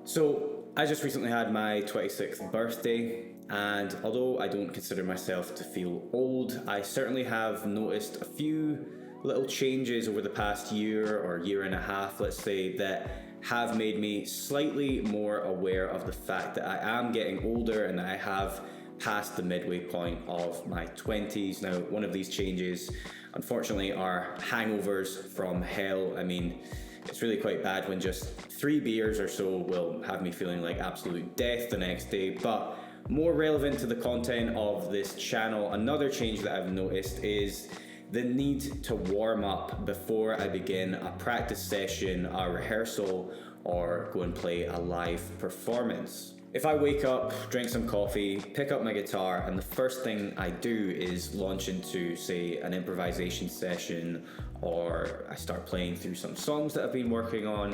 So I just recently had my 26th birthday, and although I don't consider myself to feel old, I certainly have noticed a few little changes over the past year or year and a half, let's say, that have made me slightly more aware of the fact that I am getting older and that I have passed the midway point of my 20s. Now, one of these changes, unfortunately, are hangovers from hell. I mean, it's really quite bad when just 3 beers or so will have me feeling like absolute death the next day. But more relevant to the content of this channel, another change that I've noticed is the need to warm up before I begin a practice session, a rehearsal, or go and play a live performance. If I wake up, drink some coffee, pick up my guitar, and the first thing I do is launch into, say, an improvisation session, or I start playing through some songs that I've been working on,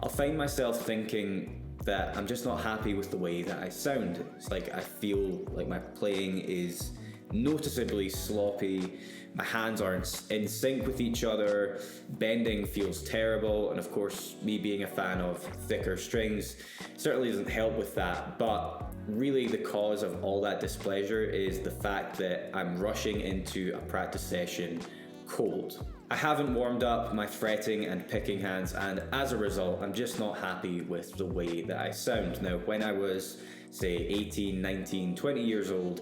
I'll find myself thinking that I'm just not happy with the way that I sound. It's like I feel like my playing is noticeably sloppy, my hands aren't in sync with each other, bending feels terrible, and of course, me being a fan of thicker strings certainly doesn't help with that. But really the cause of all that displeasure is the fact that I'm rushing into a practice session cold. I haven't warmed up my fretting and picking hands, and as a result, I'm just not happy with the way that I sound. Now, when I was, say, 18, 19, 20 years old,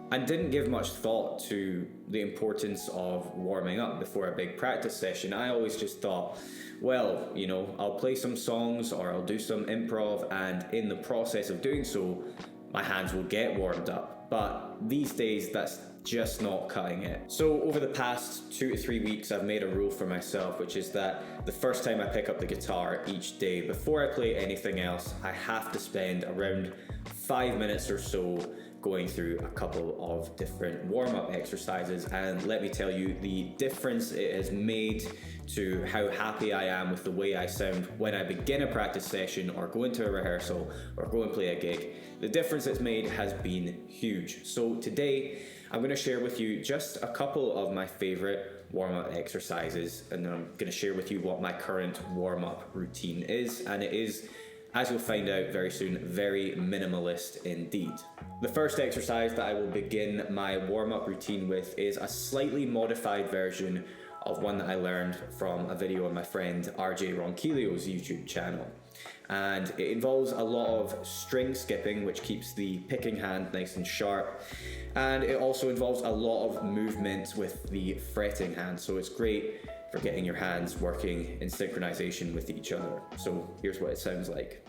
I didn't give much thought to the importance of warming up before a big practice session. I always just thought, well, I'll play some songs or I'll do some improv, and in the process of doing so, my hands will get warmed up. But these days, that's just not cutting it. So over the past 2 to 3 weeks, I've made a rule for myself, which is that the first time I pick up the guitar each day, before I play anything else, I have to spend around 5 minutes or so going through a couple of different warm-up exercises. And let me tell you, the difference it has made to how happy I am with the way I sound when I begin a practice session or go into a rehearsal or go and play a gig, the difference it's made has been huge. So today, I'm going to share with you just a couple of my favorite warm-up exercises, and then I'm going to share with you what my current warm-up routine is, and it is, as you'll find out very soon, very minimalist indeed. The first exercise that I will begin my warm-up routine with is a slightly modified version of one that I learned from a video on my friend RJ Ronquillo's YouTube channel. And it involves a lot of string skipping, which keeps the picking hand nice and sharp. And it also involves a lot of movement with the fretting hand. So it's great for getting your hands working in synchronization with each other. So here's what it sounds like.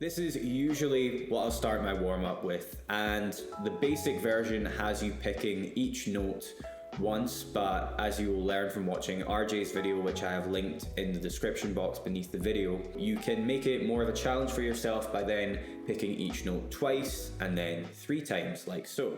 This is usually what I'll start my warm-up with, and the basic version has you picking each note once, but as you will learn from watching RJ's video, which I have linked in the description box beneath the video, you can make it more of a challenge for yourself by then picking each note twice and then 3 times, like so.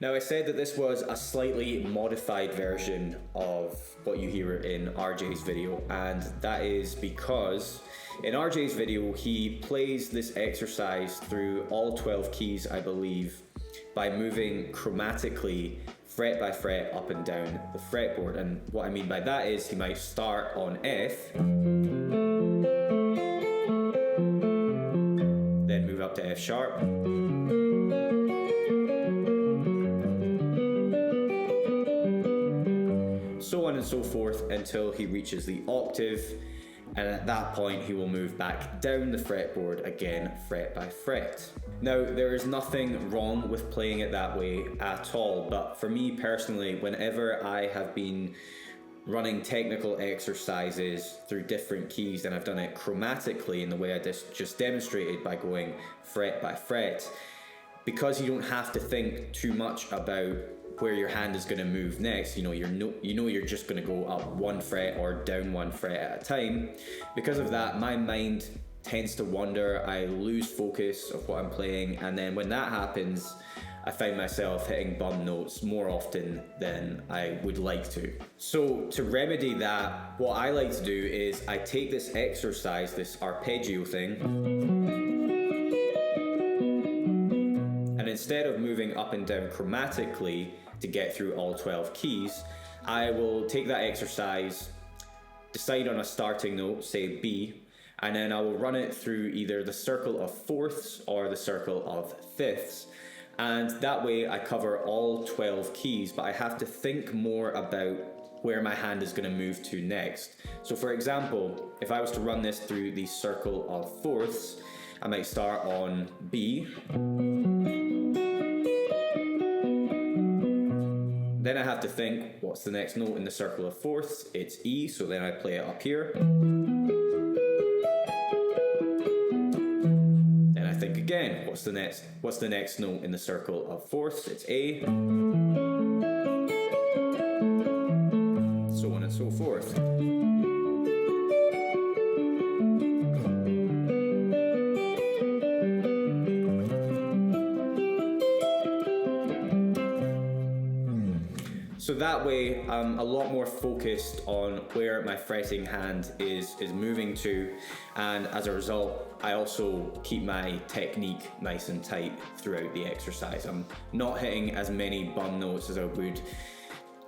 Now, I said that this was a slightly modified version of what you hear in RJ's video, and that is because in RJ's video, he plays this exercise through all 12 keys, I believe, by moving chromatically fret by fret up and down the fretboard. And what I mean by that is he might start on F, then move up to F sharp, so on and so forth until he reaches the octave, and at that point he will move back down the fretboard again, fret by fret. Now, there is nothing wrong with playing it that way at all, but for me personally, whenever I have been running technical exercises through different keys and I've done it chromatically in the way I just demonstrated by going fret by fret, because you don't have to think too much about where your hand is going to move next, you're just going to go up one fret or down one fret at a time. Because of that, my mind tends to wander, I lose focus of what I'm playing, and then when that happens, I find myself hitting bum notes more often than I would like to. So to remedy that, what I like to do is I take this exercise, this arpeggio thing, and instead of moving up and down chromatically to get through all 12 keys, I will take that exercise, decide on a starting note, say B, and then I will run it through either the circle of fourths or the circle of fifths. And that way I cover all 12 keys, but I have to think more about where my hand is going to move to next. So for example, if I was to run this through the circle of fourths, I might start on B, then I have to think, what's the next note in the circle of fourths? It's E, so then I play it up here. Then I think again, what's the next note in the circle of fourths? It's A. So on and so forth. So that way I'm a lot more focused on where my fretting hand is moving to, and as a result I also keep my technique nice and tight throughout the exercise. I'm not hitting as many bum notes as I would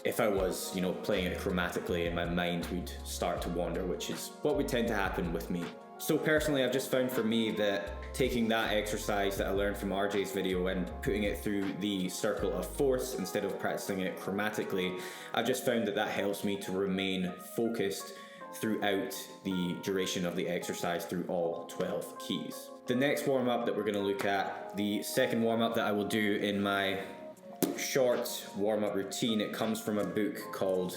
if I was, playing it chromatically, and my mind would start to wander, which is what would tend to happen with me. So personally, I've just found for me that taking that exercise that I learned from RJ's video and putting it through the circle of fourths instead of practicing it chromatically, I've just found that that helps me to remain focused throughout the duration of the exercise through all 12 keys. The next warm-up that we're going to look at, the second warm-up that I will do in my short warm-up routine, it comes from a book called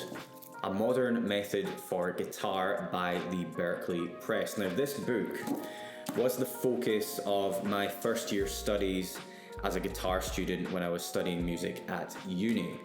A Modern Method for Guitar by the Berkeley Press. Now, this book was the focus of my first year studies as a guitar student when I was studying music at uni.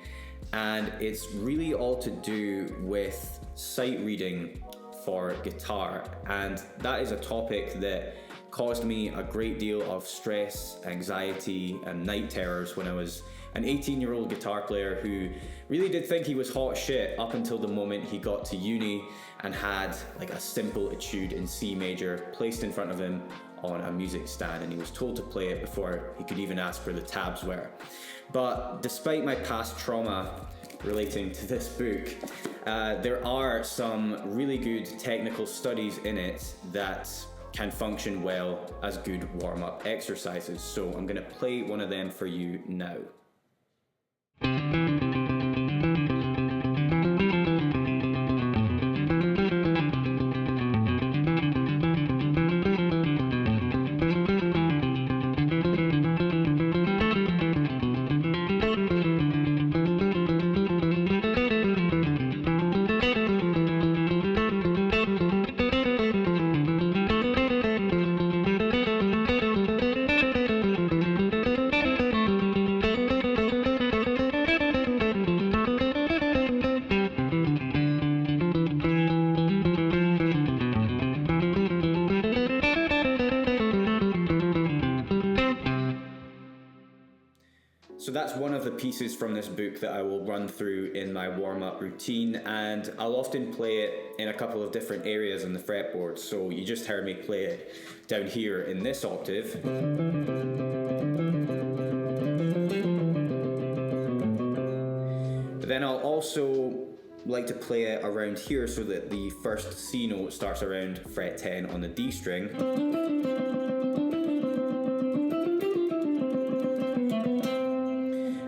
And it's really all to do with sight reading for guitar. And that is a topic that caused me a great deal of stress, anxiety, and night terrors when I was an 18-year-old guitar player who really did think he was hot shit up until the moment he got to uni and had like a simple etude in C major placed in front of him on a music stand, and he was told to play it before he could even ask where the tabs were. But despite my past trauma relating to this book, there are some really good technical studies in it that can function well as good warm-up exercises. So I'm going to play one of them for you now. So that's one of the pieces from this book that I will run through in my warm-up routine, and I'll often play it in a couple of different areas on the fretboard. So you just heard me play it down here in this octave. also like to play it around here so that the first C note starts around fret 10 on the D string.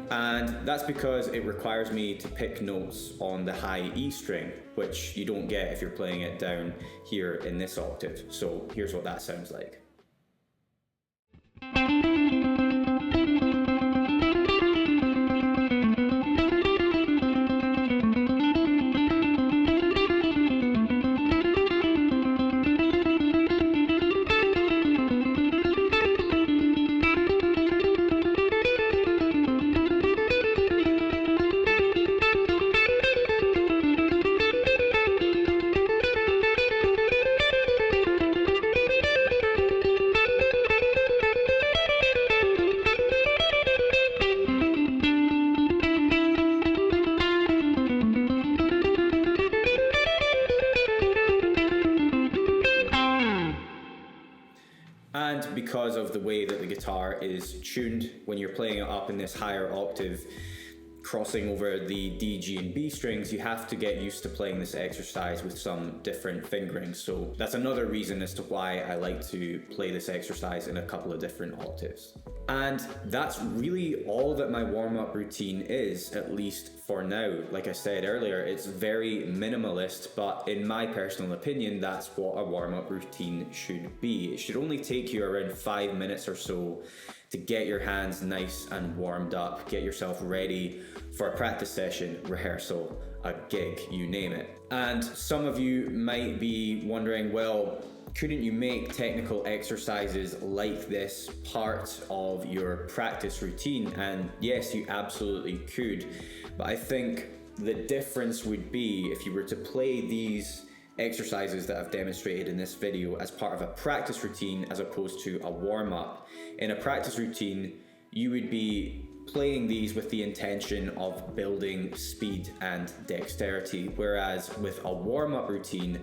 And that's because it requires me to pick notes on the high E string, which you don't get if you're playing it down here in this octave. So here's what that sounds like. And because of the way that the guitar is tuned, when you're playing it up in this higher octave, crossing over the D, G, and B strings, you have to get used to playing this exercise with some different fingering. So that's another reason as to why I like to play this exercise in a couple of different octaves. And that's really all that my warm-up routine is, at least for now. Like I said earlier, it's very minimalist, but in my personal opinion, that's what a warm-up routine should be. It should only take you around 5 minutes or so to get your hands nice and warmed up, get yourself ready for a practice session, rehearsal, a gig, you name it. And some of you might be wondering, well, couldn't you make technical exercises like this part of your practice routine? And yes, you absolutely could. But I think the difference would be if you were to play these exercises that I've demonstrated in this video as part of a practice routine as opposed to a warm-up. In a practice routine, you would be playing these with the intention of building speed and dexterity, whereas with a warm-up routine,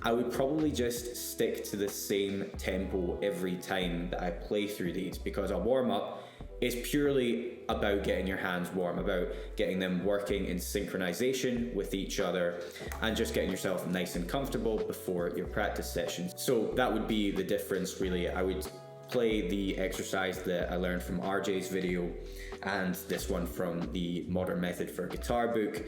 I would probably just stick to the same tempo every time that I play through these, because a warm-up is purely about getting your hands warm, about getting them working in synchronization with each other and just getting yourself nice and comfortable before your practice sessions. So that would be the difference really. I would play the exercise that I learned from RJ's video and this one from the Modern Method for Guitar book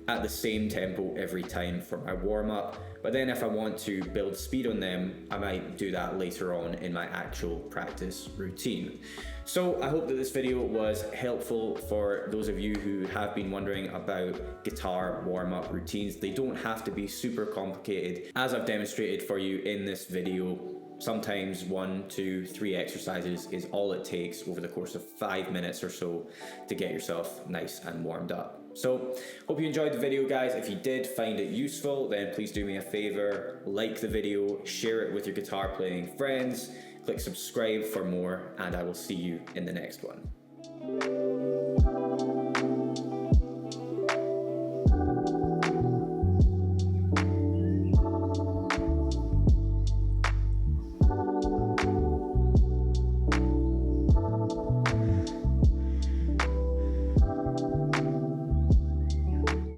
at the same tempo every time for my warm-up. But then if I want to build speed on them, I might do that later on in my actual practice routine. So I hope that this video was helpful for those of you who have been wondering about guitar warm-up routines. They don't have to be super complicated. As I've demonstrated for you in this video, sometimes 1, 2, 3 exercises is all it takes over the course of 5 minutes or so to get yourself nice and warmed up. So, hope you enjoyed the video, guys. If you did find it useful, then please do me a favor, like the video, share it with your guitar playing friends, click subscribe for more, and I will see you in the next one.